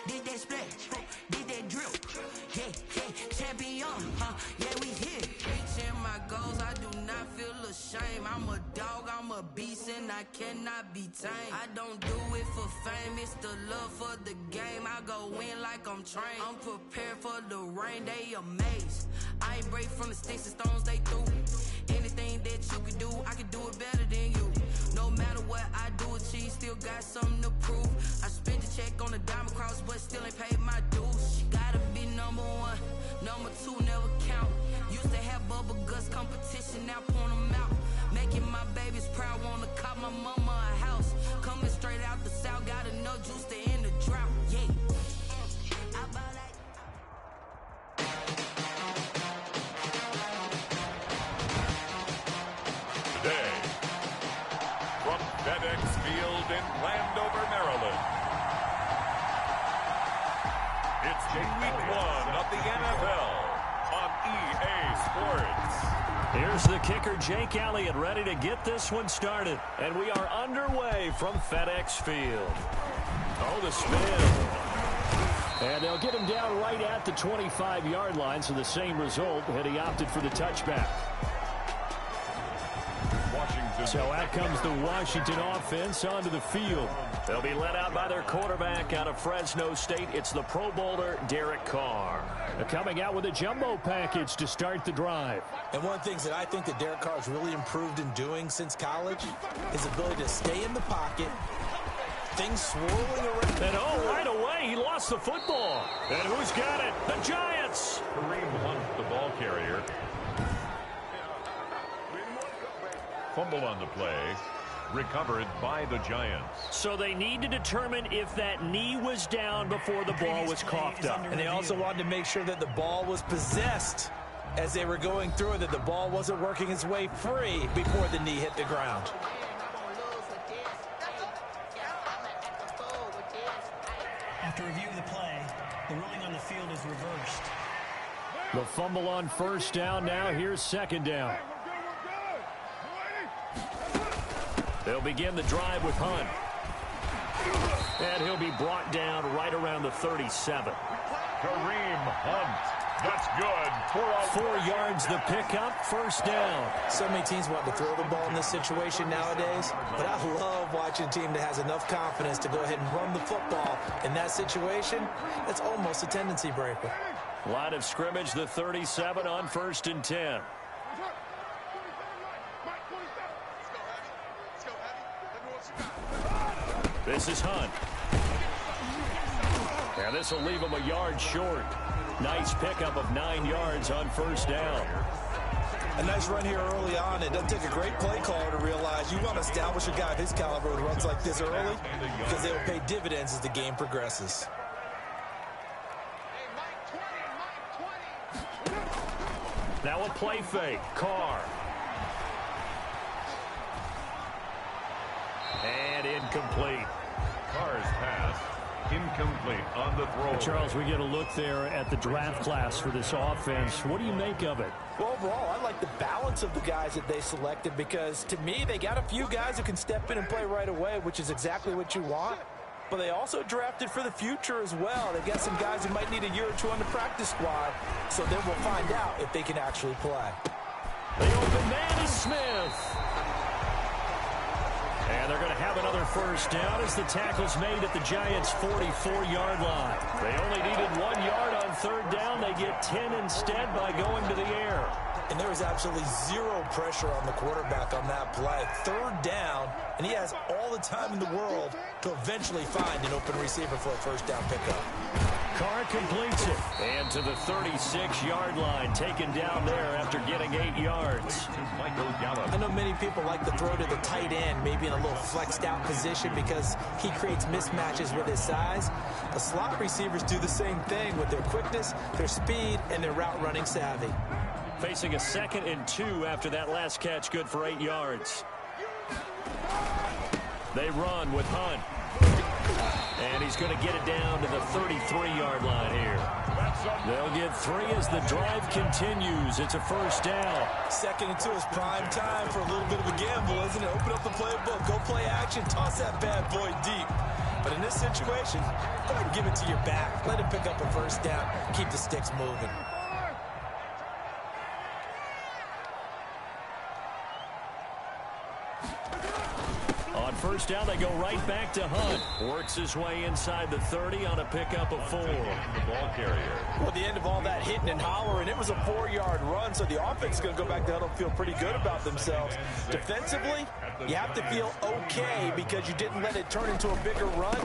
Did that splash, did that drip, yeah, champion, yeah, we here. Reaching my goals, I do not feel ashamed. I'm a dog, I'm a beast, and I cannot be tamed. I don't do it for fame, it's the love for the game. I go in like I'm trained. I'm prepared for the rain, they amazed. I ain't break from the sticks and stones they threw. Anything that you can do, I can do it better than you. No matter what I do, achieve, still got something to prove. I spent a check on the diamond cross, but still ain't paid my dues. Gotta be number one, number two never count. Used to have bubble guts competition, now point them out. Making my babies proud, wanna cop my mama a house. Coming straight out the south, got enough juice to end the drought, yeah. I bought like today, from FedEx Field in Landover, Maryland, it's week 1 of the NFL on EA Sports. Here's the kicker, Jake Elliott, ready to get this one started. And we are underway from FedEx Field. Oh, the spin. And they'll get him down right at the 25-yard line, so the same result, and he opted for the touchback. So out comes the Washington offense onto the field. They'll be led out by their quarterback out of Fresno State. It's the Pro Bowler, Derek Carr. They're coming out with a jumbo package to start the drive. And one of the things that I think that Derek Carr has really improved in doing since college, his ability to stay in the pocket, things swirling around. And right away, he lost the football. And who's got it? The Giants. Kareem Hunt, the ball carrier. Fumble on the play, recovered by the Giants. So they need to determine if that knee was down before the ball was coughed up. And they also wanted to make sure that the ball was possessed as they were going through it, that the ball wasn't working its way free before the knee hit the ground. After reviewing the play, the ruling on the field is reversed. The fumble on first down now. Here's second down. They'll begin the drive with Hunt. And he'll be brought down right around the 37. Kareem Hunt. That's good. 4 yards the pickup, first down. So many teams want to throw the ball in this situation nowadays, but I love watching a team that has enough confidence to go ahead and run the football. In that situation, that's almost a tendency breaker. Line of scrimmage, the 37 on 1st and 10. This is Hunt. And this will leave him a yard short. Nice pickup of 9 yards on first down. A nice run here early on. It doesn't take a great play caller to realize you want to establish a guy of his caliber who runs like this early because they will pay dividends as the game progresses. Now a play fake. Carr. And incomplete. Carr's pass incomplete on the throw. Charles, we get a look there at the draft class for this offense. What do you make of it? Well, overall, I like the balance of the guys that they selected because, to me, they got a few guys who can step in and play right away, which is exactly what you want. But they also drafted for the future as well. They got some guys who might need a year or two on the practice squad, so then we'll find out if they can actually play. The open man is Smith. And they're going to have another first down as the tackle's made at the Giants' 44-yard line. They only needed 1 yard on third down. They get 10 instead by going to the air. And there was absolutely zero pressure on the quarterback on that play. Third down, and he has all the time in the world to eventually find an open receiver for a first down pickup. Carr completes it. And to the 36-yard line, taken down there after getting 8 yards. I know many people like to throw to the tight end, maybe in a little flexed out position because he creates mismatches with his size. The slot receivers do the same thing with their quickness, their speed, and their route running savvy. Facing a 2nd and 2 after that last catch, good for 8 yards. They run with Hunt. And he's going to get it down to the 33-yard line here. They'll get 3 as the drive continues. It's a first down. 2nd and 2 is prime time for a little bit of a gamble, isn't it? Open up the playbook, go play action, toss that bad boy deep. But in this situation, go ahead and give it to your back. Let him pick up a first down. Keep the sticks moving. On first down, they go right back to Hunt. Works his way inside the 30 on a pickup of 4. The ball carrier. Well, at the end of all that hitting and hollering, it was a 4-yard run, so the offense is going to go back to huddle and feel pretty good about themselves. Defensively, you have to feel okay because you didn't let it turn into a bigger run,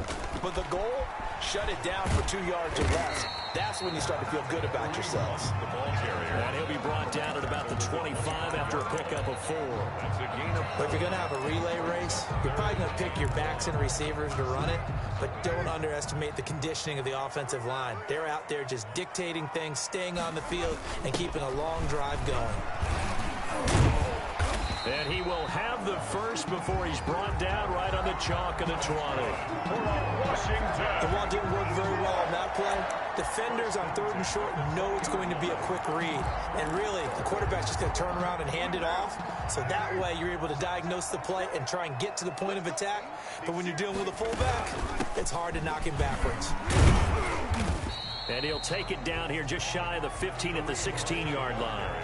but the goal, shut it down for 2 yards or less. That's when you start to feel good about yourselves. The ball carrier. And he'll be brought down at about the 25 after a pickup of 4. That's a gain of But if you're going to have a relay race, you're probably going to pick your backs and receivers to run it, but don't underestimate the conditioning of the offensive line. They're out there just dictating things, staying on the field, and keeping a long drive going. And he will have the first before he's brought down right on the chalk of the 20. Washington. The ball didn't work very well on that play. Defenders on 3rd and short know it's going to be a quick read. And really, the quarterback's just going to turn around and hand it off. So that way, you're able to diagnose the play and try and get to the point of attack. But when you're dealing with a fullback, it's hard to knock him backwards. And he'll take it down here just shy of the 15 at the 16-yard line.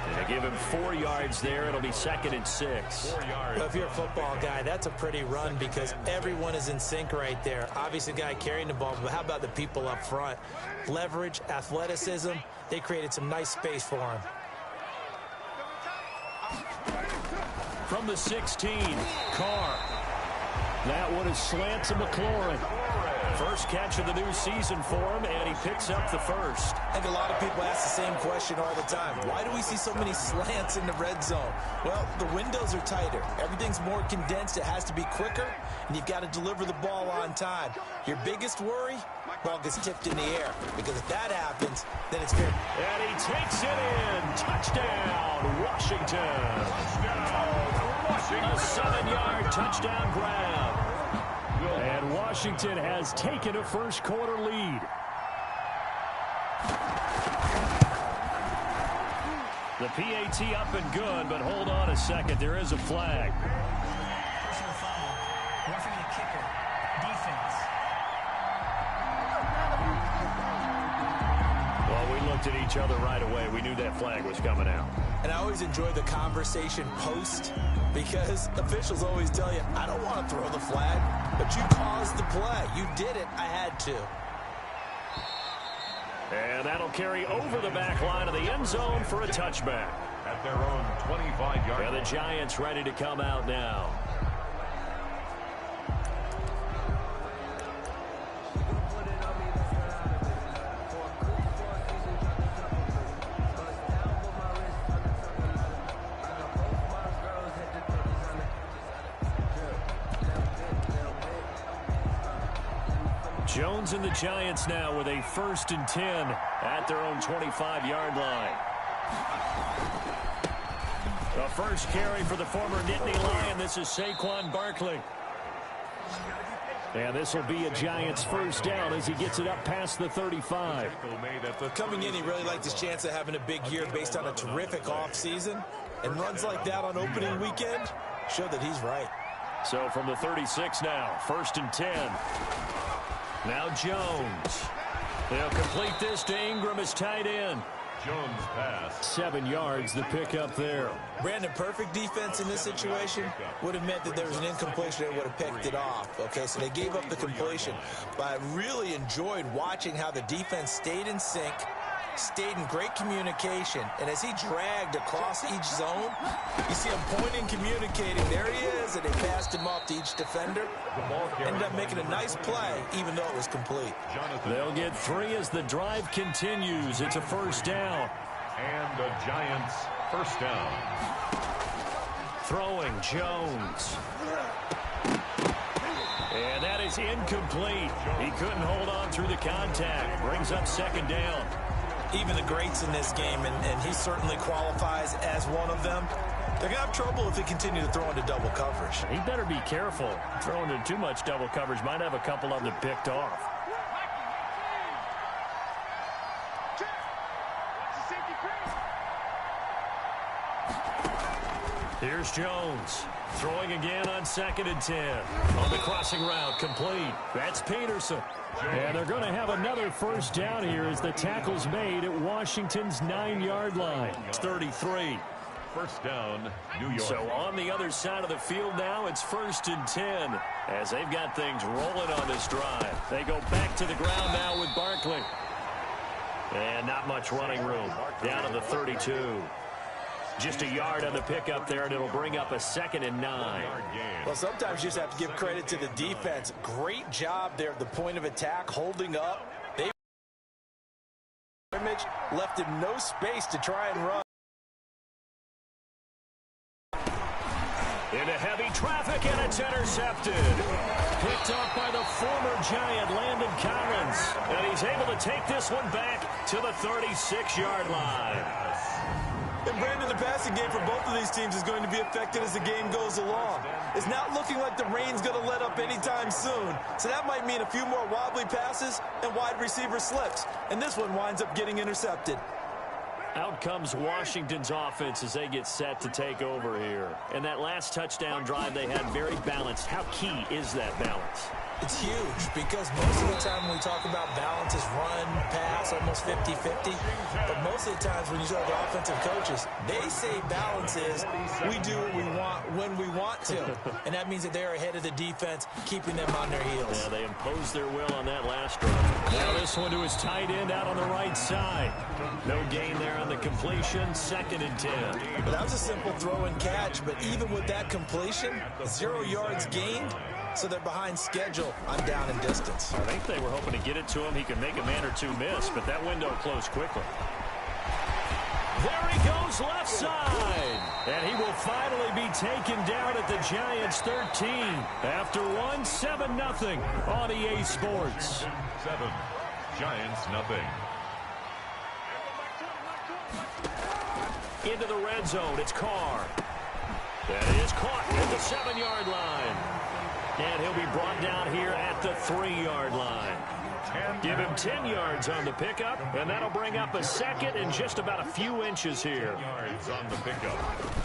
And they give him 4 yards there. It'll be 2nd and 6. 4 yards. Well, if you're a football guy, that's a pretty run because everyone is in sync right there. Obviously, the guy carrying the ball, but how about the people up front? Leverage, athleticism, they created some nice space for him. From the 16, Carr. That one is slant to McLaurin. First catch of the new season for him, and he picks up the first. I think a lot of people ask the same question all the time. Why do we see so many slants in the red zone? Well, the windows are tighter. Everything's more condensed. It has to be quicker, and you've got to deliver the ball on time. Your biggest worry? Ball gets tipped in the air, because if that happens, then it's fair. And he takes it in. Touchdown, Washington. A 7-yard touchdown grab. And Washington has taken a first-quarter lead. The PAT up and good, but hold on a second. There is a flag. Personal foul. Roughing the kicker. Defense. Well, we looked at each other right away. We knew that flag was coming out. And I always enjoy the conversation post because officials always tell you, I don't want to throw the flag, but you caused the play. You did it. I had to. And that'll carry over the back line of the end zone for a touchback. At their own 25-yard. And the Giants ready to come out now. Jones and the Giants now with a 1st and 10 at their own 25-yard line. The first carry for the former Nittany Lion. This is Saquon Barkley. And this will be a Giants first down as he gets it up past the 35. Coming in, he really liked his chance of having a big year based on a terrific offseason. And runs like that on opening weekend show that he's right. So from the 36 now, 1st and 10. Now Jones. They'll complete this to Ingram as tight end. Jones pass. 7 yards, the pickup there. Brandon, perfect defense in this situation would have meant that there was an incompletion that would have picked it off. Okay, so they gave up the completion. But I really enjoyed watching how the defense stayed in sync, stayed in great communication, and as he dragged across each zone, you see him pointing, communicating. There he is, and they passed him off to each defender. Ended up making a nice play, even though it was complete. They'll get 3 as the drive continues. It's a first down. And the Giants first down. Throwing Jones. And that is incomplete. He couldn't hold on through the contact. Brings up 2nd down. Even the greats in this game, and he certainly qualifies as one of them, they're going to have trouble if they continue to throw into double coverage. He better be careful. Throwing into too much double coverage might have a couple of them picked off. Here's Jones. Throwing again on 2nd and 10. On the crossing route, complete. That's Peterson. And they're going to have another first down here as the tackle's made at Washington's 9-yard line. It's 33. First down, New York. So on the other side of the field now, it's 1st and 10 as they've got things rolling on this drive. They go back to the ground now with Barkley. And not much running room. Down to the 32. Just a yard on the pickup there, and it'll bring up a 2nd and 9. Well, sometimes you just have to give credit to the defense. Great job there at the point of attack, holding up. They left him no space to try and run. Into heavy traffic, and it's intercepted. Picked up by the former Giant, Landon Collins. And he's able to take this one back to the 36-yard line. And Brandon, the passing game for both of these teams is going to be affected as the game goes along. It's not looking like the rain's going to let up anytime soon. So that might mean a few more wobbly passes and wide receiver slips. And this one winds up getting intercepted. Out comes Washington's offense as they get set to take over here. And that last touchdown drive they had very balanced. How key is that balance? It's huge because most of the time when we talk about balance is run, pass, almost 50-50. But most of the times when you talk to offensive coaches, they say balance is we do what we want when we want to. And that means that they're ahead of the defense, keeping them on their heels. Yeah, they imposed their will on that last drive. Now this one to his tight end out on the right side. No gain there on the completion, 2nd and 10. But that was a simple throw and catch, but even with that completion, 0 yards gained. So they're behind schedule on down and distance. I think they were hoping to get it to him. He could make a man or two miss, but that window closed quickly. There he goes left side. And he will finally be taken down at the Giants' 13. After 7-0 on EA Sports. 7, Giants nothing. Into the red zone, it's Carr. That is caught at the 7-yard line. And he'll be brought down here at the 3-yard line. Give him 10 yards on the pickup, and that'll bring up a 2nd and just about a few inches here. Yards on the pickup.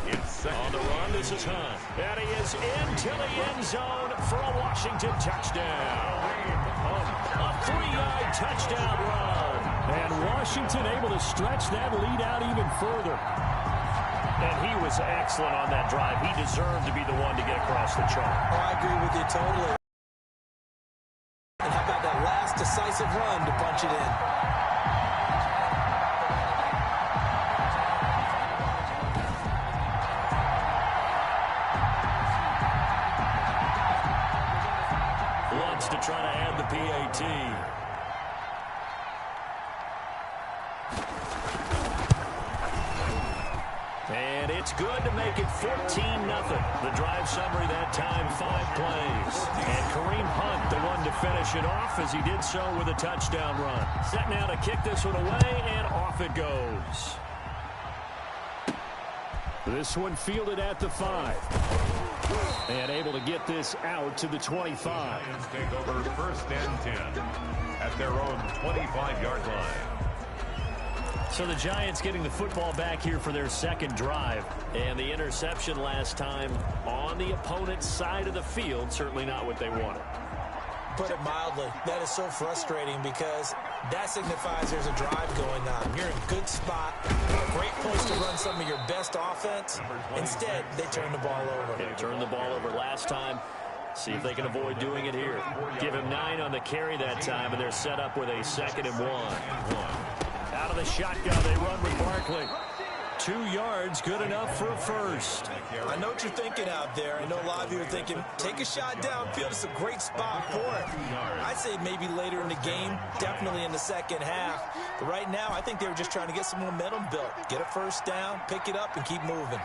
It's 2nd. On the run, this is Hunt. And he is into the end zone for a Washington touchdown. A 3-yard touchdown run. And Washington able to stretch that lead out even further. And he was excellent on that drive. He deserved to be the one to get across the chalk. Oh, I agree with you totally. And how about that last decisive run to punch it in? Wants to try to add the PAT. And it's good to make it 14-0. The drive summary that time, 5 plays. And Kareem Hunt, the one to finish it off as he did so with a touchdown run. Set now to kick this one away, and off it goes. This one fielded at the 5. And able to get this out to the 25. Take over 1st and 10 at their own 25-yard line. So the Giants getting the football back here for their 2nd drive. And the interception last time on the opponent's side of the field, certainly not what they wanted. Put it mildly, that is so frustrating because that signifies there's a drive going on. You're in a good spot, a great place to run some of your best offense. Instead, they turn the ball over. They turned the ball over last time. See if they can avoid doing it here. Give him 9 on the carry that time, and they're set up with a 2nd and 1. Out of the shotgun, they run with Barkley. 2 yards, good enough for a first. I know what you're thinking out there. I know a lot of you are thinking, take a shot downfield. It's a great spot for it. I'd say maybe later in the game, definitely in the second half. But right now, I think they were just trying to get some momentum built. Get a first down, pick it up, and keep moving.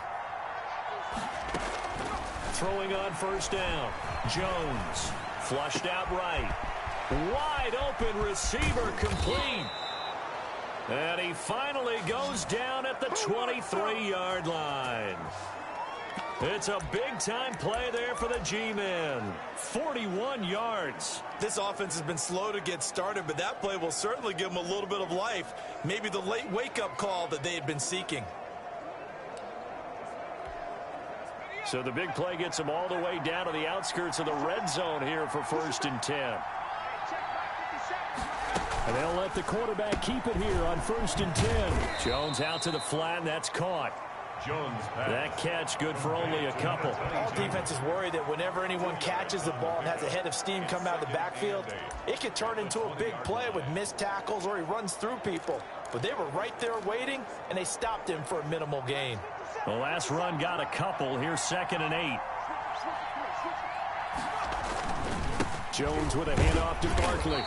Throwing on first down. Jones, flushed out right. Wide open receiver, complete. And he finally goes down at the 23-yard line. It's a big-time play there for the G-men. 41 yards. This offense has been slow to get started, but that play will certainly give them a little bit of life. Maybe the late wake-up call that they had been seeking. So the big play gets them all the way down to the outskirts of the red zone here for 1st and 10. And they'll let the quarterback keep it here on 1st and 10. Jones out to the flat, and that's caught. That catch good for only a couple. All defenses worry that whenever anyone catches the ball and has a head of steam come out of the backfield, it could turn into a big play with missed tackles or he runs through people. But they were right there waiting, and they stopped him for a minimal gain. The last run got a couple. Here's 2nd and 8. Jones with a handoff to Barkley.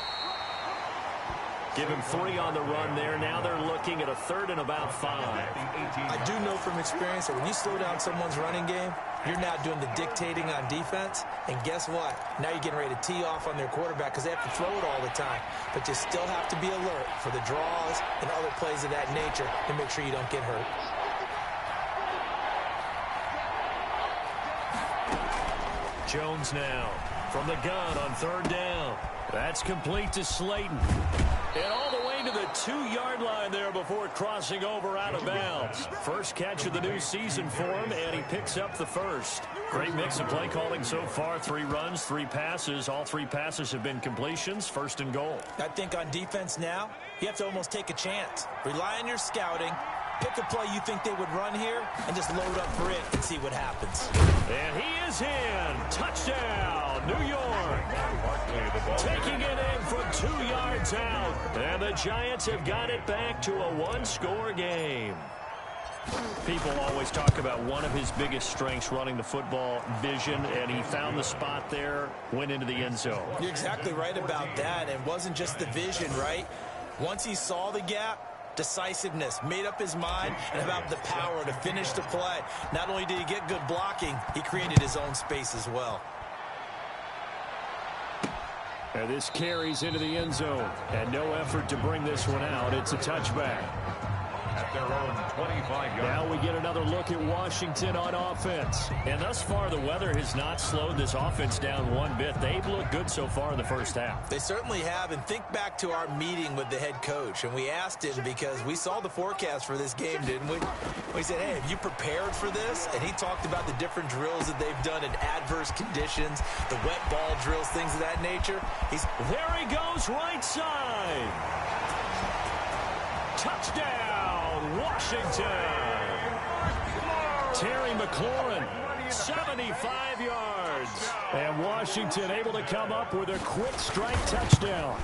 Give him 3 on the run there. Now they're looking at a 3rd and about 5. I do know from experience that when you slow down someone's running game, you're now doing the dictating on defense. And guess what? Now you're getting ready to tee off on their quarterback because they have to throw it all the time. But you still have to be alert for the draws and other plays of that nature to make sure you don't get hurt. Jones now from the gun on 3rd down. That's complete to Slayton. And all the way to the 2-yard line there before crossing over out of bounds. First catch of the new season for him, and he picks up the 1st. Great mix of play calling so far. 3 runs, 3 passes. All 3 passes have been completions. 1st and goal. I think on defense now, you have to almost take a chance. Rely on your scouting. Pick a play you think they would run here and just load up for it and see what happens. And he is in. Touchdown, New York. Taking it in from 2 yards out. And the Giants have got it back to a 1-score game. People always talk about one of his biggest strengths running the football, vision, and he found the spot there, went into the end zone. You're exactly right about that. It wasn't just the vision, right? Once he saw the gap, decisiveness, made up his mind, and about the power to finish the play. Not only did he get good blocking, he created his own space as well. And this carries into the end zone, and no effort to bring this one out. It's a touchback. At their own 25 yards. Now we get another look at Washington on offense. And thus far, the weather has not slowed this offense down one bit. They've looked good so far in the first half. They certainly have. And think back to our meeting with the head coach. And we asked him because we saw the forecast for this game, didn't we? We said, hey, have you prepared for this? And he talked about the different drills that they've done in adverse conditions, the wet ball drills, things of that nature. There he goes, right side. Touchdown, Washington. Terry McLaurin, 75 yards. And Washington able to come up with a quick strike touchdown.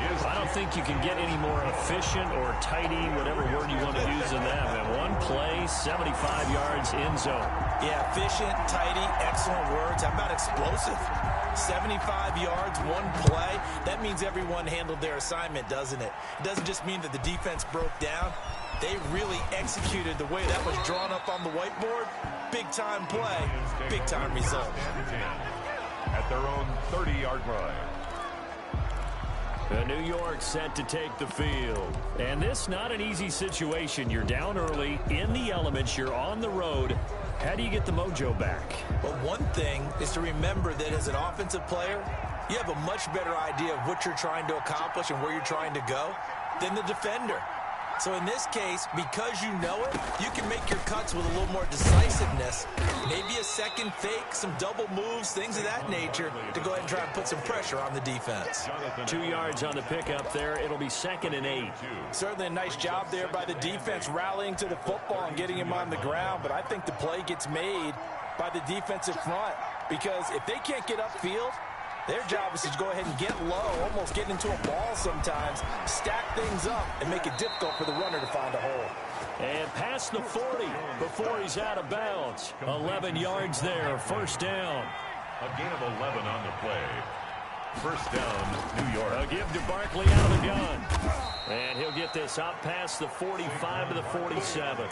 I don't think you can get any more efficient or tidy, whatever word you want to use in that. And one play, 75 yards in zone. Yeah, efficient, tidy, excellent words. How about explosive? 75 yards, one play. That means everyone handled their assignment, doesn't it? It doesn't just mean that the defense broke down. They really executed the way that was drawn up on the whiteboard. Big-time play, big-time result. At their own 30-yard line. New York set to take the field. And this not an easy situation. You're down early, in the elements, you're on the road. How do you get the mojo back? Well, one thing is to remember that as an offensive player, you have a much better idea of what you're trying to accomplish and where you're trying to go than the defender. So in this case, because you know it, you can make your cuts with a little more decisiveness. Maybe a second fake, some double moves, things of that nature to go ahead and try and put some pressure on the defense. 2 yards on the pickup there. It'll be 2nd and 8. Certainly a nice job there by the defense rallying to the football and getting him on the ground. But I think the play gets made by the defensive front because if they can't get upfield, their job is to go ahead and get low, almost get into a ball sometimes, stack things up, and make it difficult for the runner to find a hole. And past the 40 before he's out of bounds. 11 yards there, 1st down. A gain of 11 on the play. 1st down, New York. A give to Barkley out of the gun. And he'll get this up past the 45 to the 47.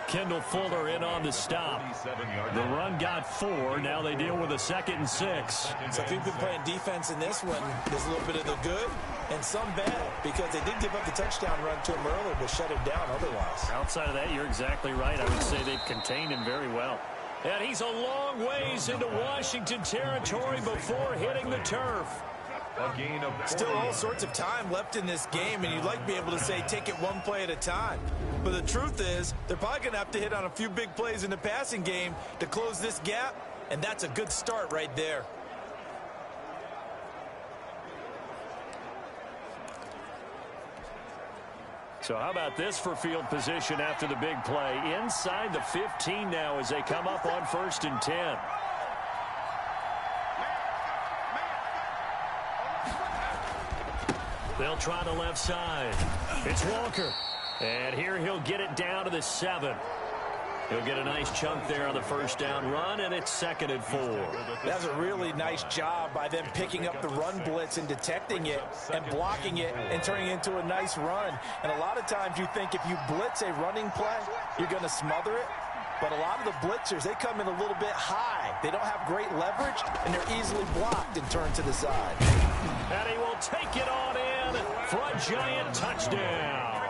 Kendall Fuller in on the stop. The run got 4. Now they deal with a 2nd and 6. So if you've been playing defense in this one, there's a little bit of the good and some bad because they did give up the touchdown run to him earlier but shut him down otherwise. Outside of that, you're exactly right. I would say they've contained him very well. And he's a long ways into Washington territory before hitting the turf. A gain of 40. Still all sorts of time left in this game, and you'd like to be able to say take it one play at a time. But the truth is, they're probably going to have to hit on a few big plays in the passing game to close this gap, and that's a good start right there. So how about this for field position after the big play? Inside the 15 now as they come up on 1st and 10. They'll try the left side. It's Walker. And here he'll get it down to the 7. He'll get a nice chunk there on the first down run, and it's 2nd and 4. That's a really nice job by them picking up the run blitz and detecting it and blocking it and turning it into a nice run. And a lot of times you think if you blitz a running play, you're going to smother it. But a lot of the blitzers, they come in a little bit high. They don't have great leverage, and they're easily blocked and turned to the side. And he will take it on in for a giant touchdown.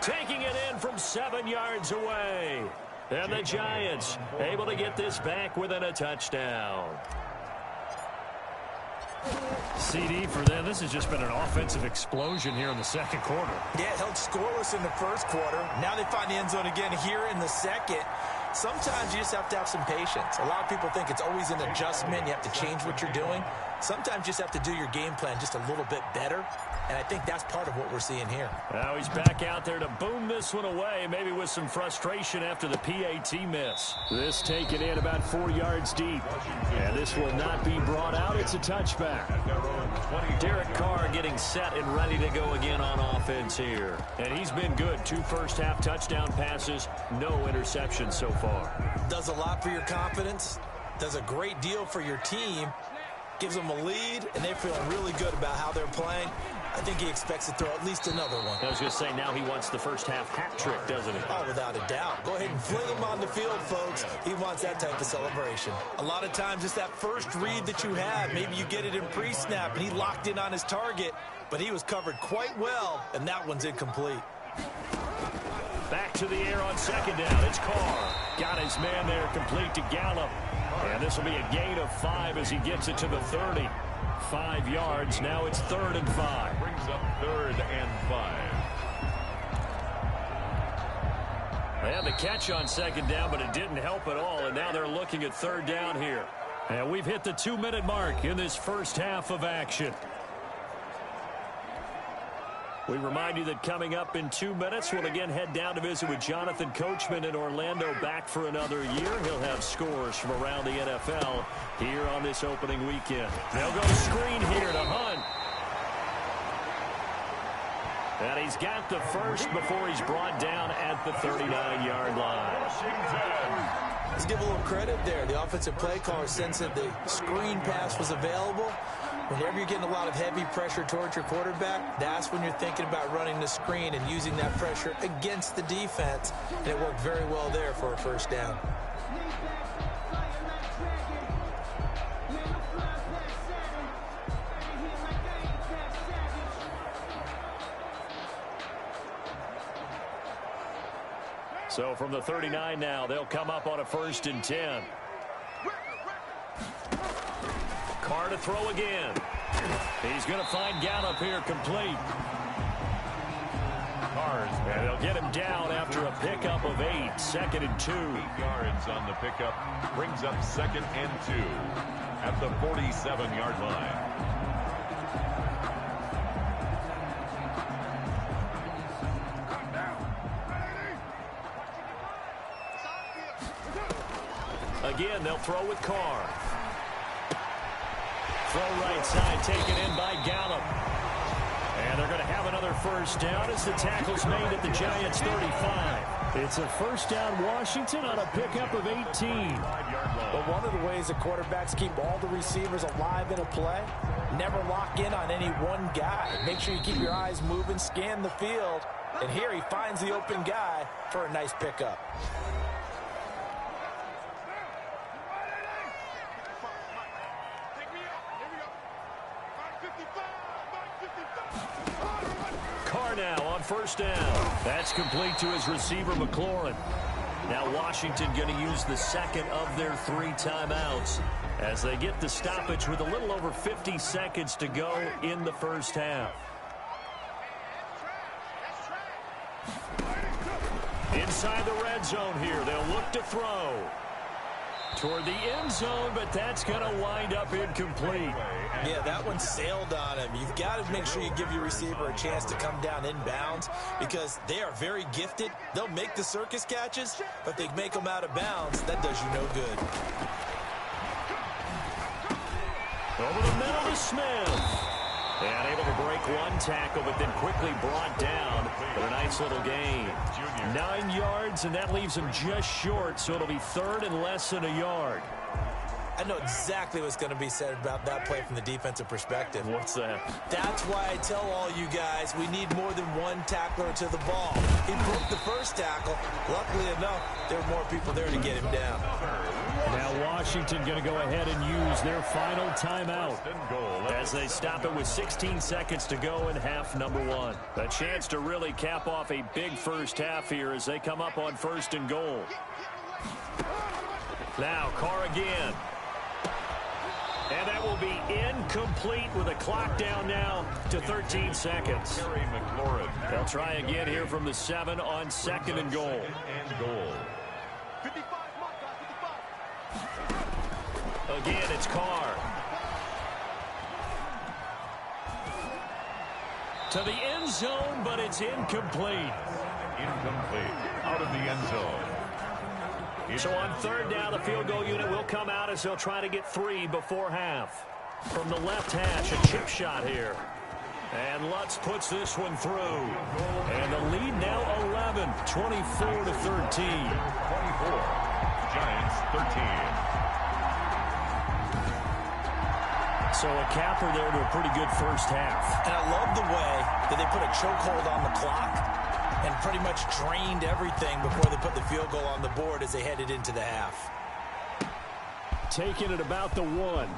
Taking it in from 7 yards away. And the Giants able to get this back within a touchdown. CD for them. This has just been an offensive explosion here in the second quarter. Yeah, it held scoreless in the first quarter. Now they find the end zone again here in the second. Sometimes you just have to have some patience. A lot of people think it's always an adjustment. You have to change what you're doing. Sometimes you just have to do your game plan just a little bit better. And I think that's part of what we're seeing here. Now he's back out there to boom this one away, maybe with some frustration after the PAT miss. This taken in about 4 yards deep. And this will not be brought out. It's a touchback. Derek Carr getting set and ready to go again on offense here. And he's been good. 2 first-half touchdown passes, no interceptions so far. Does a lot for your confidence. Does a great deal for your team. Gives them a lead, and they're feeling really good about how they're playing. I think he expects to throw at least another one. I was going to say, now he wants the first-half hat trick, doesn't he? Oh, without a doubt. Go ahead and fling him on the field, folks. He wants that type of celebration. A lot of times, it's that first read that you have. Maybe you get it in pre-snap, and he locked in on his target, but he was covered quite well, and that one's incomplete. Back to the air on 2nd down. It's Carr. Got his man there, complete to Gallup. And this will be a gain of 5 as he gets it to the 30. 5 yards. Now it's 3rd and 5. Brings up 3rd and 5. They had the catch on 2nd down, but it didn't help at all. And now they're looking at 3rd down here. And we've hit the 2-minute mark in this first half of action. We remind you that coming up in 2 minutes, we'll again head down to visit with Jonathan Coachman in Orlando, back for another year. He'll have scores from around the NFL here on this opening weekend. They'll go screen here to Hunt. And he's got the first before he's brought down at the 39-yard line. Let's give a little credit there. The offensive play caller sensed that the screen pass was available. Whenever you're getting a lot of heavy pressure towards your quarterback, that's when you're thinking about running the screen and using that pressure against the defense. And it worked very well there for a first down. So from the 39 now, they'll come up on a 1st and 10. Carr to throw again. He's going to find Gallup here complete. And they'll get him down after a pickup of 8. 2nd and 2. 8 yards on the pickup. Brings up 2nd and 2 at the 47-yard line. Again, they'll throw with Carr. Throw right side, taken in by Gallup. And they're going to have another first down as the tackle's made at the Giants' 35. It's a first down, Washington, on a pickup of 18. But one of the ways the quarterbacks keep all the receivers alive in a play, never lock in on any one guy. Make sure you keep your eyes moving, scan the field. And here he finds the open guy for a nice pickup. Carr now on first down. That's complete to his receiver, McLaurin. Now Washington going to use the second of their 3 timeouts as they get the stoppage with a little over 50 seconds to go in the first half. Inside the red zone here, they'll look to throw toward the end zone, but that's going to wind up incomplete. Yeah, that one sailed on him. You've got to make sure you give your receiver a chance to come down inbounds because they are very gifted. They'll make the circus catches, but if they make them out of bounds, that does you no good. Over the middle to Smith. And able to break one tackle, but then quickly brought down for a nice little gain. 9 yards, and that leaves him just short, so it'll be third and less than a yard. I know exactly what's going to be said about that play from the defensive perspective. What's that? That's why I tell all you guys we need more than one tackler to the ball. He broke the first tackle. Luckily enough, there were more people there to get him down. Now Washington going to go ahead and use their final timeout as they stop it with 16 seconds to go in half number 1. A chance to really cap off a big first half here as they come up on 1st and goal. Now Carr again. And that will be incomplete with a clock down now to 13 seconds. They'll try again here from the 7 on 2nd and goal. Again, it's Carr. To the end zone, but it's incomplete. Out of the end zone. So on 3rd down, the field goal unit will come out as they'll try to get 3 before half. From the left hash, a chip shot here. And Lutz puts this one through. And the lead now 11, 24 to 13. 24. Giants 13. So a capper there to a pretty good first half. And I love the way that they put a chokehold on the clock and pretty much drained everything before they put the field goal on the board as they headed into the half. Taking it about the 1.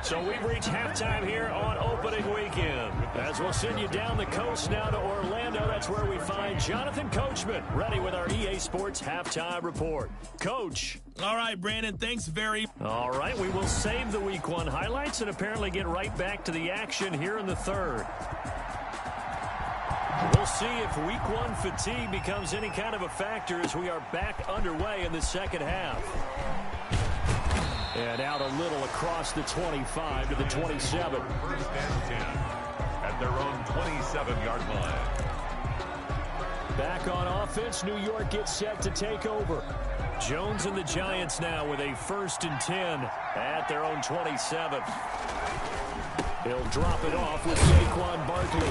So we've reached halftime here on opening weekend. As we'll send you down the coast now to Orlando, that's where we find Jonathan Coachman, ready with our EA Sports halftime report. Coach. All right, Brandon, thanks All right, we will save the Week 1 highlights and apparently get right back to the action here in the 3rd. We'll see if Week 1 fatigue becomes any kind of a factor as we are back underway in the 2nd half. And out a little across the 25 to the 27. 1st and 10 at their own 27-yard line. Back on offense, New York gets set to take over. Jones and the Giants now with a 1st and 10 at their own 27. He'll drop it off with Saquon Barkley.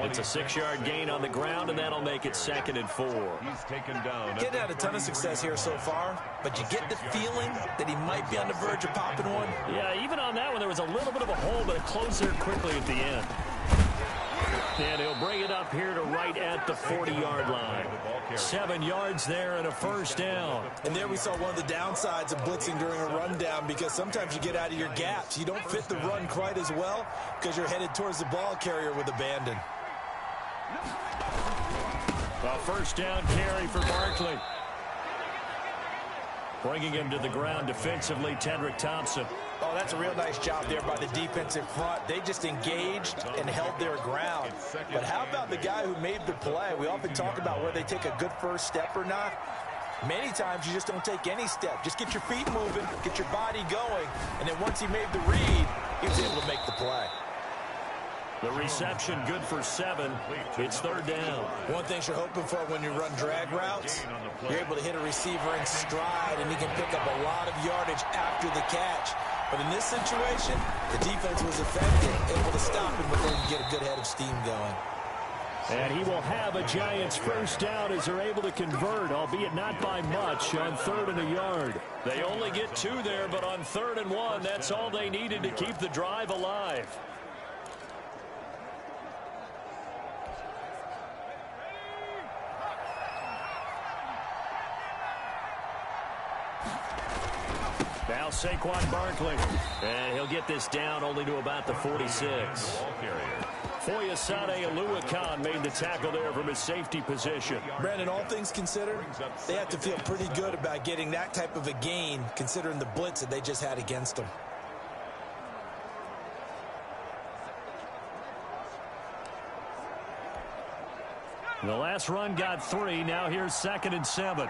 It's a 6-yard gain on the ground, and that'll make it 2nd and 4. He's taken down. Getting had a ton of success here so far, but you get the feeling that he might be on the verge of popping one. Yeah, even on that one, there was a little bit of a hole, but it closed there quickly at the end. And he'll bring it up here to right at the 40-yard line. 7 yards there and a 1st down. And there we saw one of the downsides of blitzing during a rundown because sometimes you get out of your gaps. You don't fit the run quite as well because you're headed towards the ball carrier with abandon. A 1st down carry for Barkley. Bringing him to the ground defensively, Tedrick Thompson. Oh, that's a real nice job there by the defensive front. They just engaged and held their ground. But how about the guy who made the play? We often talk about whether they take a good first step or not. Many times you just don't take any step. Just get your feet moving, get your body going, and then once he made the read, he was able to make the play. The reception good for 7. It's 3rd down. One thing you're hoping for when you run drag routes, you're able to hit a receiver in stride, and he can pick up a lot of yardage after the catch. But in this situation, the defense was effective, able to stop him before he could get a good head of steam going. And he will have a Giants 1st down as they're able to convert, albeit not by much, on 3rd and a yard. They only get 2 there, but on 3rd and 1, that's all they needed to keep the drive alive. Now Saquon Barkley. And he'll get this down only to about the 46. Foyesade Wk1 made the tackle there from his safety position. Brandon, all things considered, they have to feel pretty good about getting that type of a gain, considering the blitz that they just had against them. The last run got 3. Now here's 2nd and 7.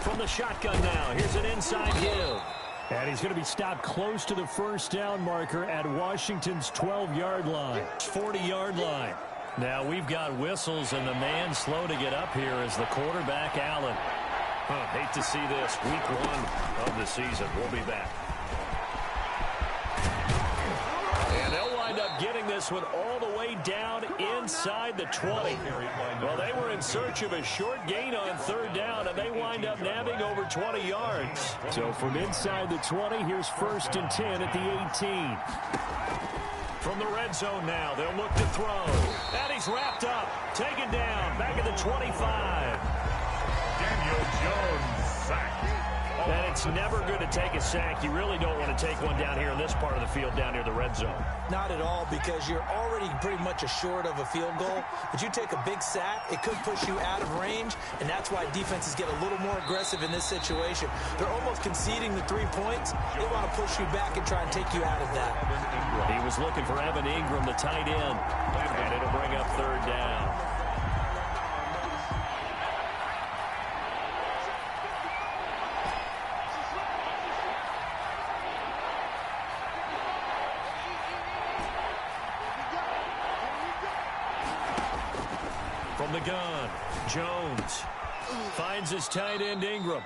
From the shotgun now. Here's an inside give. And he's going to be stopped close to the first down marker at Washington's 12-yard line. 40-yard line. Now we've got whistles, and the man slow to get up here is the quarterback, Allen. Hate to see this. Week 1 of the season. We'll be back. And they'll wind up getting this one all the way down inside the 20. Well, they were in search of a short gain on 3rd down, and they wind up nabbing over 20 yards. So from inside the 20, here's 1st and 10 at the 18. From the red zone now, they'll look to throw. And he's wrapped up, taken down, back at the 25. Daniel Jones sacked. And it's never good to take a sack. You really don't want to take one down here in this part of the field, down near the red zone. Not at all, because you're already pretty much assured of a field goal. But you take a big sack, it could push you out of range, and that's why defenses get a little more aggressive in this situation. They're almost conceding the 3 points. They want to push you back and try and take you out of that. He was looking for Evan Ingram, the tight end, and it'll bring up 3rd down. From the gun, Jones finds his tight end Ingram.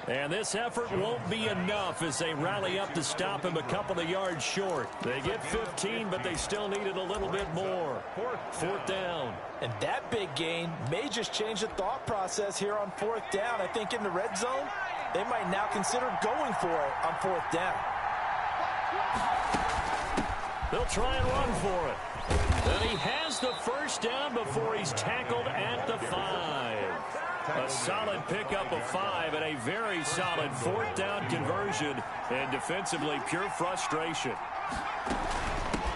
And this effort won't be enough as they rally up to stop him a couple of yards short. They get 15, but they still needed a little bit more. 4th down. And that big gain may just change the thought process here on 4th down. I think in the red zone, they might now consider going for it on 4th down. They'll try and run for it. And he has the 1st down before he's tackled at the 5. A solid pickup of 5 and a very solid 4th down conversion. And defensively, pure frustration.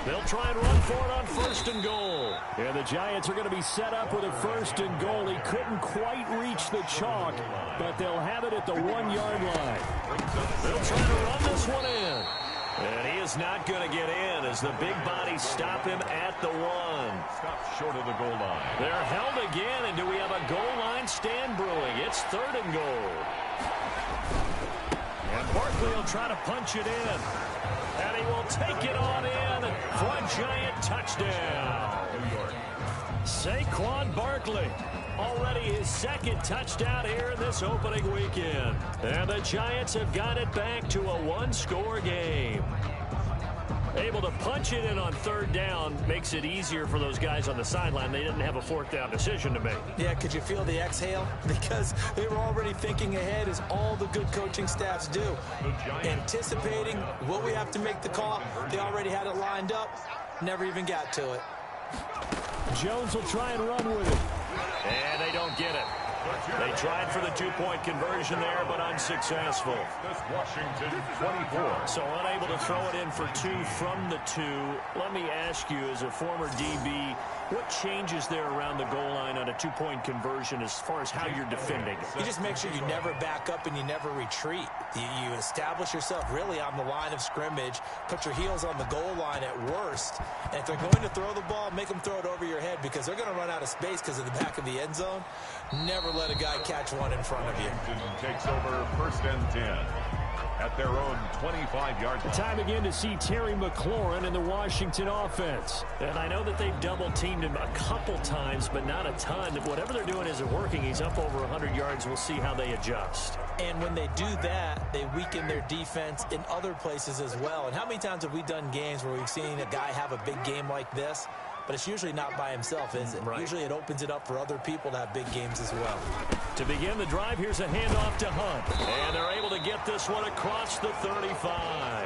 They'll try and run for it on 1st and goal. And the Giants are going to be set up with a 1st and goal. He couldn't quite reach the chalk, but they'll have it at the 1-yard line. They'll try to run this one in. And he is not going to get in as the big bodies stop him at the 1. Stop short of the goal line. They're held again, and do we have a goal line stand brewing? It's 3rd and goal. And Barkley will try to punch it in. And he will take it on in for a Giant touchdown. Saquon Barkley. Already his 2nd touchdown here in this opening weekend. And the Giants have got it back to a 1-score game. Able to punch it in on 3rd down makes it easier for those guys on the sideline. They didn't have a 4th down decision to make. Yeah, could you feel the exhale? Because they were already thinking ahead, as all the good coaching staffs do. Anticipating, will we have to make the call? They already had it lined up. Never even got to it. Jones will try and run with it. And they don't get it. They tried for the 2-point conversion there, but unsuccessful. Washington 24. So unable to throw it in for 2 from the 2. Let me ask you, as a former DB, what changes there around the goal line on a 2-point conversion as far as how you're defending it? You just make sure you never back up and you never retreat. You establish yourself really on the line of scrimmage, put your heels on the goal line at worst, and if they're going to throw the ball, make them throw it over your head, because they're going to run out of space because of the back of the end zone. Never let a guy catch one in front of you. Washington takes over 1st and 10 at their own 25-yard line. Time again to see Terry McLaurin in the Washington offense. And I know that they've double-teamed him a couple times, but not a ton. Whatever they're doing isn't working. He's up over 100 yards. We'll see how they adjust. And when they do that, they weaken their defense in other places as well. And how many times have we done games where we've seen a guy have a big game like this? But it's usually not by himself, is it? Right. Usually it opens it up for other people to have big games as well. To begin the drive, here's a handoff to Hunt. And they're able to get this one across the 35.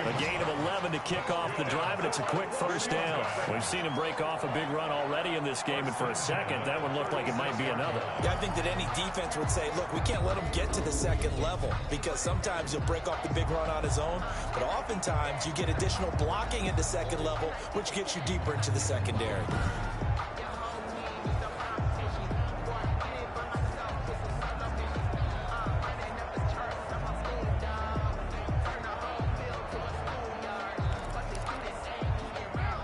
A gain of 11 to kick off the drive, and it's a quick first down. We've seen him break off a big run already in this game, and for a second, that one looked like it might be another. Yeah, I think that any defense would say, look, we can't let him get to the second level, because sometimes he'll break off the big run on his own, but oftentimes you get additional blocking at the second level, which gets you deeper into the secondary.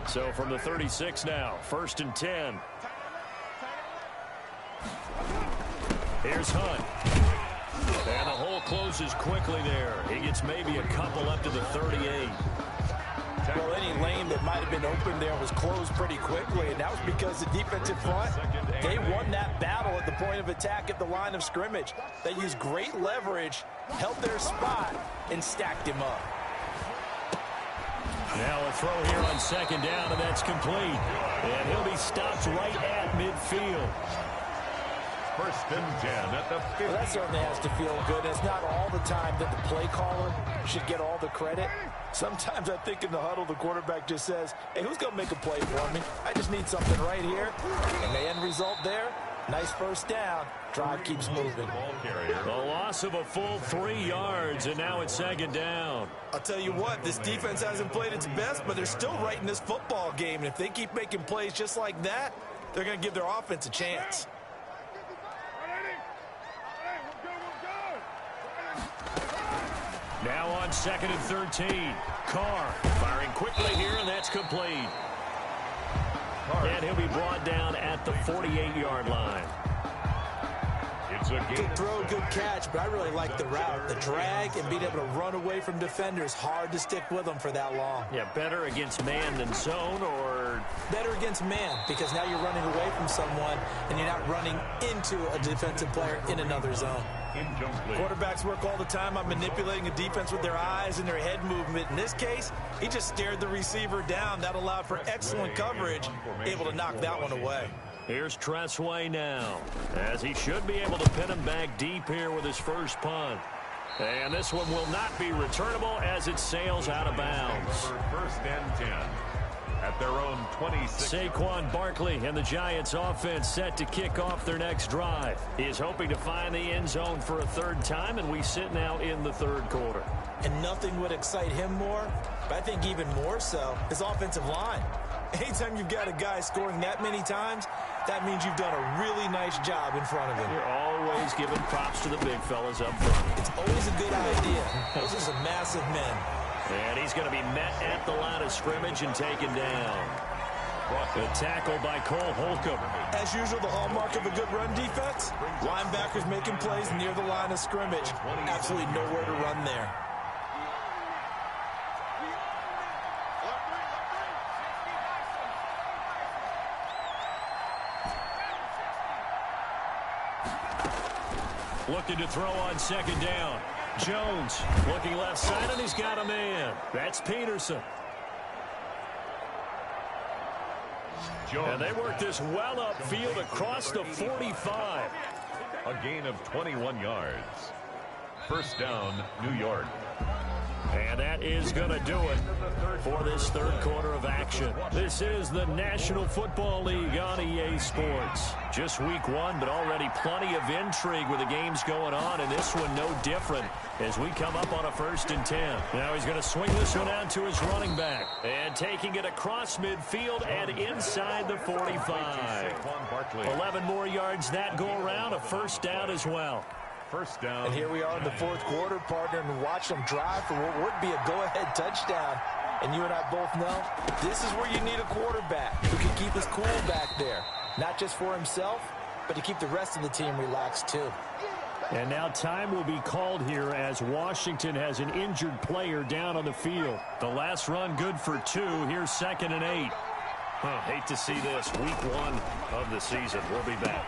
So from the 36 now, 1st and 10. Here's Hunt. And the hole closes quickly there. He gets maybe a couple up to the 38. Well, any lane that might have been open there was closed pretty quickly, and that was because the defensive front, they won that battle at the point of attack at the line of scrimmage. They used great leverage, held their spot, and stacked him up. Now a throw here on 2nd down, and that's complete. And he'll be stopped right at midfield. 1st and 10 at the 50. Well, that certainly has to feel good. It's not all the time that the play caller should get all the credit. Sometimes I think in the huddle, the quarterback just says, hey, who's going to make a play for me? I just need something right here. And the end result there, nice first down. Drive keeps moving. The loss of a full 3 yards, and now it's 2nd down. I'll tell you what, this defense hasn't played its best, but they're still right in this football game. And if they keep making plays just like that, they're going to give their offense a chance. Now on 2nd and 13. Carr firing quickly here, and that's complete. And he'll be brought down at the 48-yard line. Good throw, good catch, but I really like the route. The drag and being able to run away from defenders, hard to stick with them for that long. Yeah, better against man than zone, or? Better against man, because now you're running away from someone and you're not running into a defensive player in another zone. Quarterbacks work all the time on manipulating a defense with their eyes and their head movement. In this case, he just stared the receiver down. That allowed for excellent coverage, able to knock that one away. Here's Tressway now, as he should be able to pin him back deep here with his first punt. And this one will not be returnable as it sails out of bounds. 1st and 10 at their own 26. Saquon Barkley and the Giants offense set to kick off their next drive. He is hoping to find the end zone for a 3rd time, and we sit now in the 3rd quarter. And nothing would excite him more, but I think even more so, his offensive line. Anytime you've got a guy scoring that many times, that means you've done a really nice job in front of him. You're always giving props to the big fellas up front. It's always a good idea. Those are some massive men. And he's going to be met at the line of scrimmage and taken down. The tackle by Cole Holcomb. As usual, the hallmark of a good run defense, linebackers making plays near the line of scrimmage. Absolutely nowhere to run there. Looking to throw on 2nd down. Jones looking left side, and he's got a man. That's Peterson. And they work this well upfield across the 45. A gain of 21 yards. 1st down, New York. And that is going to do it for this 3rd quarter of action. This is the National Football League on EA Sports. Just week 1, but already plenty of intrigue with the games going on, and this one no different as we come up on a 1st and 10. Now he's going to swing this one out to his running back, and taking it across midfield and inside the 45. 11 more yards that go around, a 1st down as well. 1st down. And here we are in the 4th quarter, partner, and watch them drive for what would be a go-ahead touchdown. And you and I both know this is where you need a quarterback who can keep his cool back there. Not just for himself, but to keep the rest of the team relaxed too. And now time will be called here as Washington has an injured player down on the field. The last run good for 2. Here's 2nd and 8. Hate to see this. Week 1 of the season. We'll be back.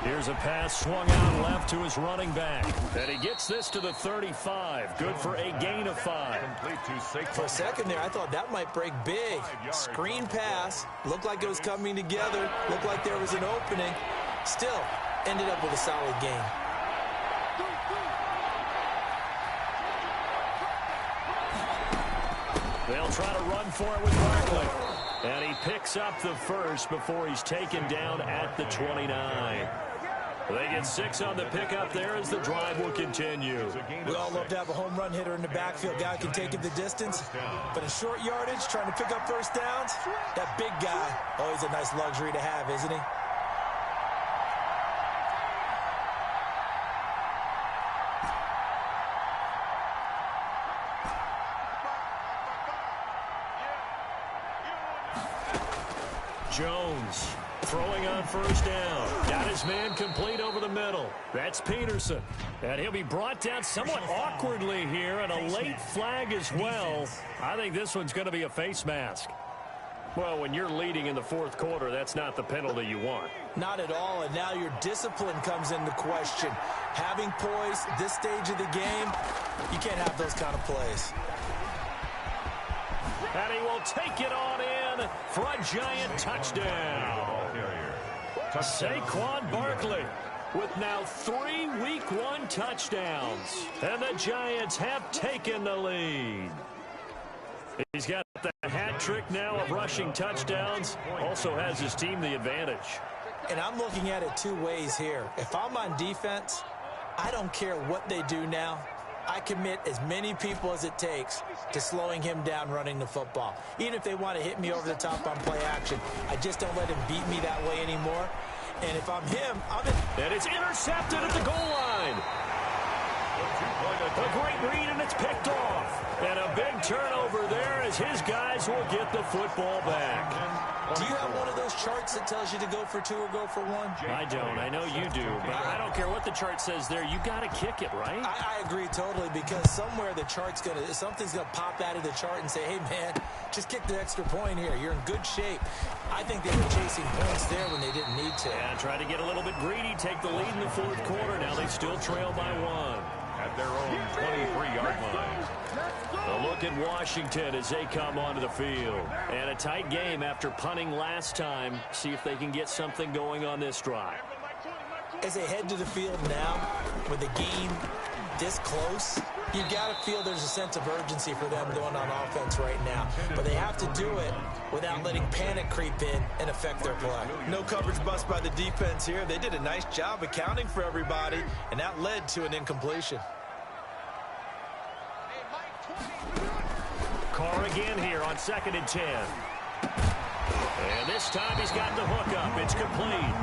Here's a pass swung out left to his running back. And he gets this to the 35. Good for a gain of 5. For a second there, I thought that might break big. Screen pass. Looked like it was coming together. Looked like there was an opening. Still, ended up with a solid game. They'll try to run for it with Barkley. And he picks up the first before he's taken down at the 29. They get 6 on the pickup there as the drive will continue. We all love to have a home run hitter in the backfield. Guy can take it the distance. But in short yardage, trying to pick up first downs, that big guy, always a nice luxury to have, isn't he? Jones throwing on first down. Got his man complete over the middle. That's Peterson. And he'll be brought down somewhat awkwardly here, and a late flag as well. I think this one's going to be a face mask. Well, when you're leading in the fourth quarter, that's not the penalty you want. Not at all, and now your discipline comes into question. Having poise this stage of the game, you can't have those kind of plays. And he will take it on in for a giant touchdown. Saquon Barkley with now 3 Week 1 touchdowns. And the Giants have taken the lead. He's got the hat trick now of rushing touchdowns. Also has his team the advantage. And I'm looking at it 2 ways here. If I'm on defense, I don't care what they do now. I commit as many people as it takes to slowing him down running the football. Even if they want to hit me over the top on play action, I just don't let him beat me that way anymore. And if I'm him, I'm in. And it's intercepted at the goal line. A great read, and it's picked off. And a big turnover there as his guys will get the football back. Do you have one of those charts that tells you to go for 2 or go for 1? I don't. I know you do, but I don't care what the chart says there. You got to kick it, right? I agree totally, because somewhere the chart's something's gonna pop out of the chart and say, hey man, just kick the extra point here. You're in good shape. I think they were chasing points there when they didn't need to. Yeah, try to get a little bit greedy, take the lead in the fourth quarter. Now they still trail by 1. At their own 23-yard line. A look at Washington as they come onto the field. And a tight game after punting last time. See if they can get something going on this drive. As they head to the field now, with the game this close, you've got to feel there's a sense of urgency for them going on offense right now. But they have to do it without letting panic creep in and affect their play. No coverage bust by the defense here. They did a nice job accounting for everybody, and that led to an incompletion. Carr again here on 2nd and 10. And this time he's got the hook up. It's complete.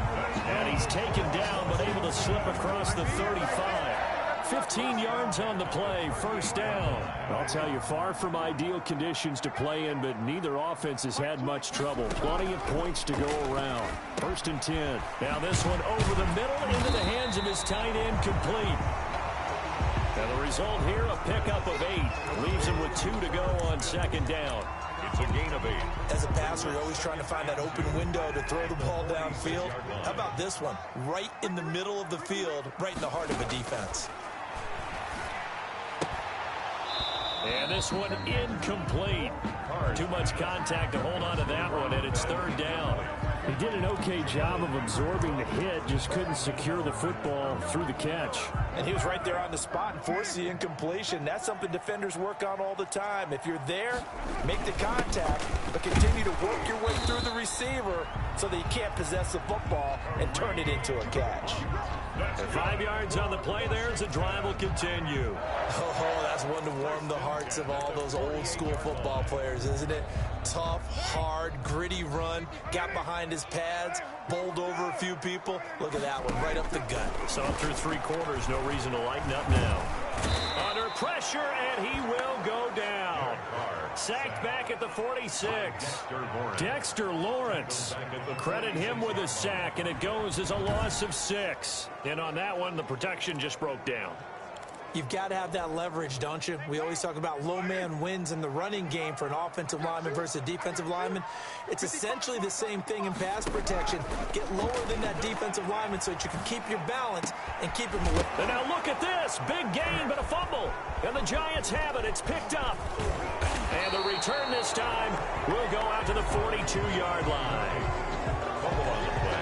And he's taken down but able to slip across the 35. 15 yards on the play, first down. I'll tell you, far from ideal conditions to play in, but neither offense has had much trouble. Plenty of points to go around. 1st and 10. Now this one over the middle into the hands of his tight end, complete. And the result here, a pickup of 8. Leaves him with 2 to go on 2nd down. It's a gain of 8. As a passer, you're always trying to find that open window to throw the ball downfield. How about this one? Right in the middle of the field, right in the heart of a defense. And this one incomplete. Too much contact to hold on to that one, and it's 3rd down. He did an okay job of absorbing the hit, just couldn't secure the football through the catch. And he was right there on the spot and forced the incompletion. That's something defenders work on all the time. If you're there, make the contact, but continue to work your way through the receiver so that you can't possess the football and turn it into a catch. And 5 yards on the play there as the drive will continue. Oh, that's one to warm the hearts of all those old school football players, isn't it? Tough, hard, gritty run, got behind his pads, bowled over a few people. Look at that one, right up the gut. So through 3 quarters, no reason to lighten up now. Under pressure, and he will go down. Sacked back at the 46. Dexter Lawrence. Credit him with a sack, and it goes as a loss of 6. And on that one, the protection just broke down. You've got to have that leverage, don't you? We always talk about low man wins in the running game for an offensive lineman versus a defensive lineman. It's essentially the same thing in pass protection. Get lower than that defensive lineman so that you can keep your balance and keep him away. And now look at this. Big gain, but a fumble. And the Giants have it. It's picked up. And the return this time will go out to the 42-yard line. Fumble on the play.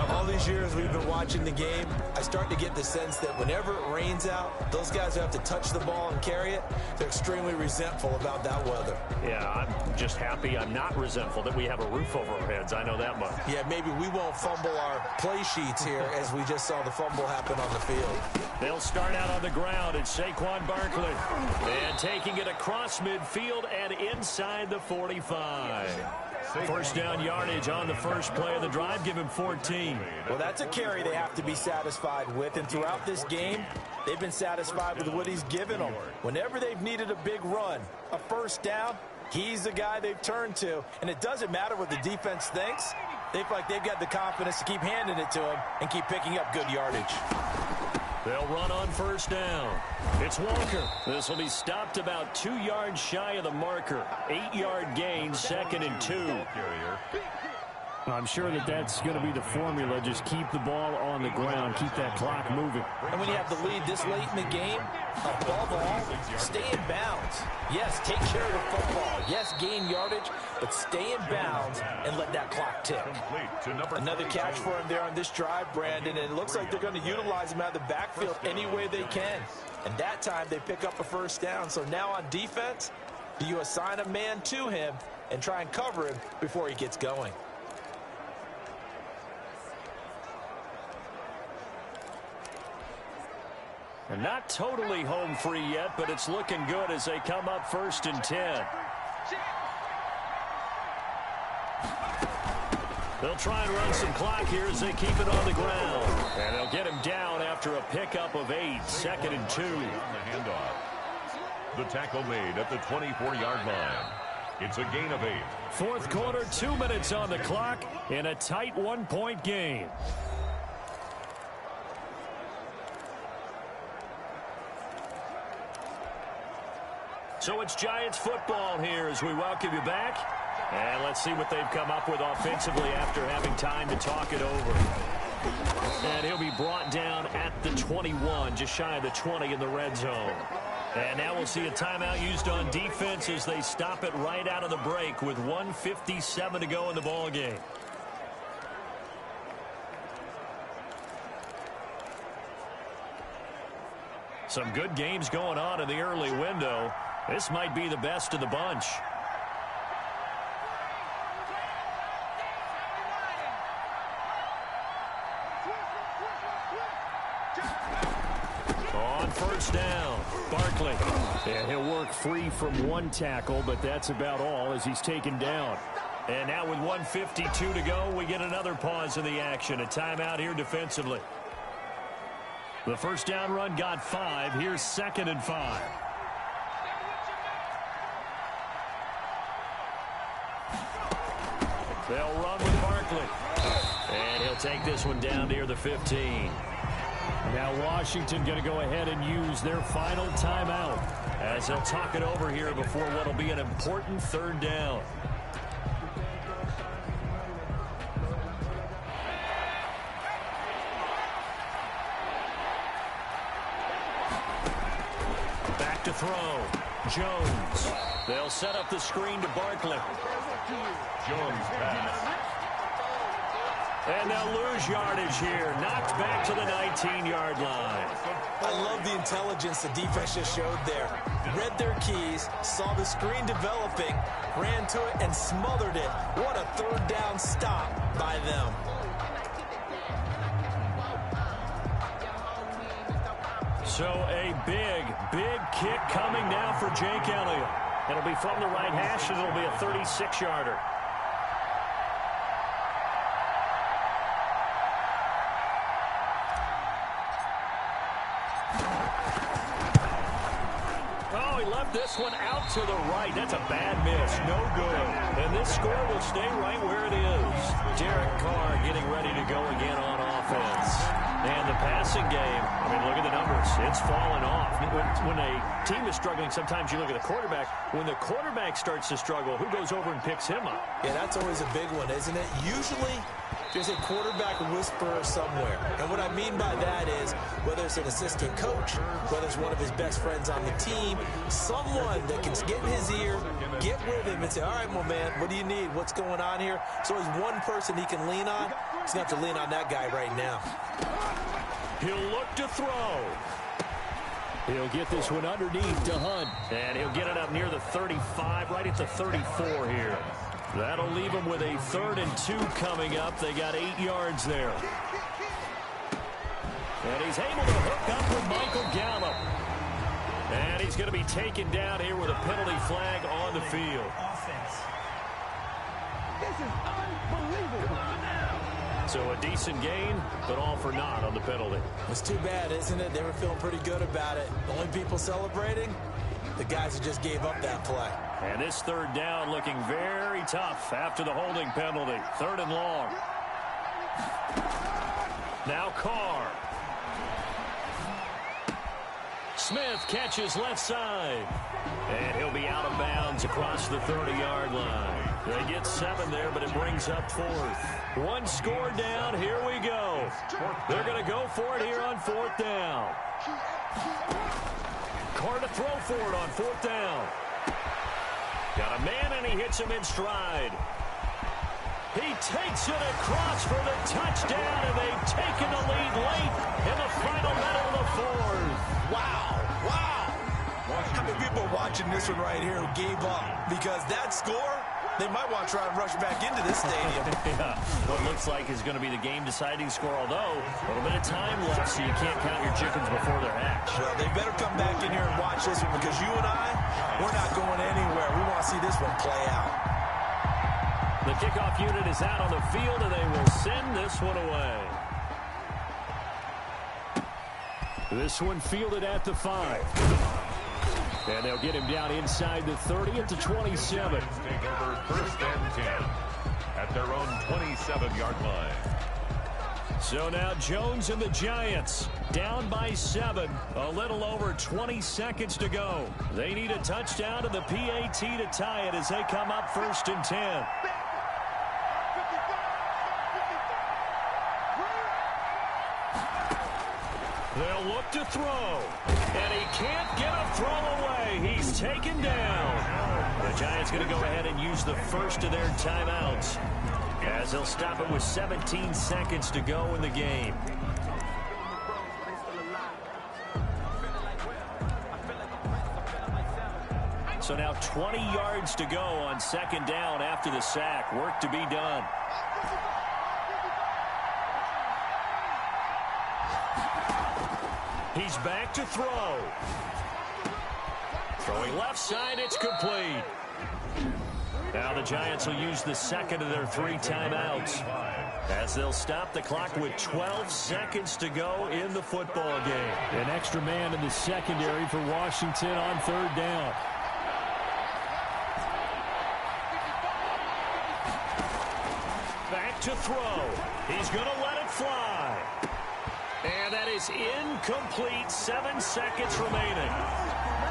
All these years we've been watching the game, I start to get the sense that whenever it rains out, those guys who have to touch the ball and carry it, they're extremely resentful about that weather. Yeah, I'm just happy I'm not resentful that we have a roof over our heads. I know that much. Yeah, maybe we won't fumble our play sheets here as we just saw the fumble happen on the field. They'll start out on the ground. It's Saquon Barkley. And taking it across midfield and inside the 45. First down yardage on the first play of the drive. Give him 14. Well, that's a carry they have to be satisfied with. And throughout this game, they've been satisfied with what he's given them. Whenever they've needed a big run, a first down, he's the guy they've turned to. And it doesn't matter what the defense thinks. They feel like they've got the confidence to keep handing it to him and keep picking up good yardage. They'll run on first down. It's Walker. This will be stopped about 2 yards shy of the marker. 8-yard gain, 2nd and 2. I'm sure that's going to be the formula. Just keep the ball on the ground. Keep that clock moving. And when you have the lead this late in the game, above all, stay in bounds. Yes, take care of the football. Yes, gain yardage, but stay in bounds and let that clock tick. Another catch for him there on this drive, Brandon, and it looks like they're going to utilize him out of the backfield any way they can. And that time they pick up a first down. So now on defense, do you assign a man to him and try and cover him before he gets going? And not totally home free yet, but it's looking good as they come up 1st and 10. They'll try and run some clock here as they keep it on the ground. And they'll get him down after a pickup of 8, 2nd and 2. The handoff. The tackle made at the 24-yard line. It's a gain of 8. Fourth quarter, 2 minutes on the clock in a tight 1-point game. So it's Giants football here as we welcome you back. And let's see what they've come up with offensively after having time to talk it over. And he'll be brought down at the 21, just shy of the 20 in the red zone. And now we'll see a timeout used on defense as they stop it right out of the break with 1:57 to go in the ball game. Some good games going on in the early window. This might be the best of the bunch. On first down, Barkley. And he'll work free from one tackle, but that's about all as he's taken down. And now with 1:52 to go, we get another pause in the action. A timeout here defensively. The first down run got 5. Here's 2nd and 5. They'll run with Barkley. And he'll take this one down near the 15. Now Washington going to go ahead and use their final timeout as they'll talk it over here before what will be an important 3rd down. Back to throw. Jones. They'll set up the screen to Barkley. Jones pass. And they'll lose yardage here. Knocked back to the 19-yard line. I love the intelligence the defense just showed there. Read their keys, saw the screen developing, ran to it, and smothered it. What a 3rd down stop by them. So a big kick coming now for Jake Elliott. It'll be from the right hash, and it'll be a 36-yarder. Oh, he left this one out to the right. That's a bad miss. No good. And this score will stay right where it is. Derek Carr getting ready to go again on offense. And the passing game, I mean, look at the numbers. It's fallen off. When a team is struggling, sometimes you look at the quarterback. When the quarterback starts to struggle, who goes over and picks him up? Yeah, that's always a big one, isn't it? Usually, there's a quarterback whisperer somewhere. And what I mean by that is, whether it's an assistant coach, whether it's one of his best friends on the team, someone that can get in his ear, get with him and say, all right, my man, what do you need? What's going on here? So he's one person he can lean on. He's going to have to lean on that guy right now. He'll look to throw. He'll get this one underneath to Hunt. And he'll get it up near the 35, right at the 34 here. That'll leave him with a 3rd and 2 coming up. They got 8 yards there. And he's able to hook up with Michael Gallup. And he's going to be taken down here with a penalty flag on the field. This is unbelievable. So a decent gain, but all for naught on the penalty. It's too bad, isn't it? They were feeling pretty good about it. The only people celebrating, the guys who just gave up that play. And this 3rd down looking very tough after the holding penalty. 3rd and long. Now Carr. Smith catches left side. And he'll be out of bounds across the 30-yard line. They get 7 there, but it brings up 4th. 1 score down. Here we go. They're going to go for it here on 4th down. Carr to throw for it on 4th down. Got a man, and he hits him in stride. He takes it across for the touchdown, and they've taken the lead late in the final minute of the 4th. Wow. Wow. How many people are watching this one right here who gave up? Because that score, they might want to try and rush back into this stadium. Yeah, what looks like is going to be the game-deciding score, although a little bit of time left, so you can't count your chickens before they're hatched. Well, they better come back in here and watch this one, because you and I, we're not going anywhere. We want to see this one play out. The kickoff unit is out on the field, and they will send this one away. This one fielded at the 5. And they'll get him down inside the 30 at the 27. Take over 1st and 10 at their own 27-yard line. So now Jones and the Giants down by 7. A little over 20 seconds to go. They need a touchdown to the PAT to tie it as they come up 1st and 10. They'll look to throw. And he can't get a throw away. He's taken down. The Giants going to go ahead and use the first of their timeouts, as they'll stop it with 17 seconds to go in the game. So now 20 yards to go on 2nd down after the sack. Work to be done. He's back to throw. Throwing left side, it's complete. Now the Giants will use the 2nd of their 3 timeouts, as they'll stop the clock with 12 seconds to go in the football game. An extra man in the secondary for Washington on 3rd down. Back to throw. He's going to let it fly. And that is incomplete. 7 seconds remaining.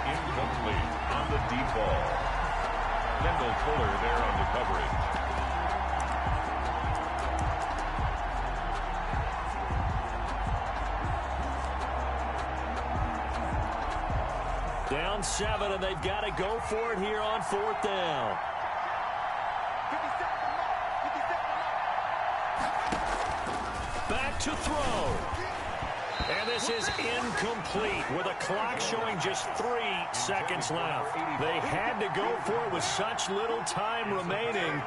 Incomplete on the deep ball. Kendall Fuller there on the coverage. Down 7, and they've got to go for it here on 4th down. Back to throw. And this is incomplete with a clock showing just 3 seconds left. They had to go for it with such little time remaining.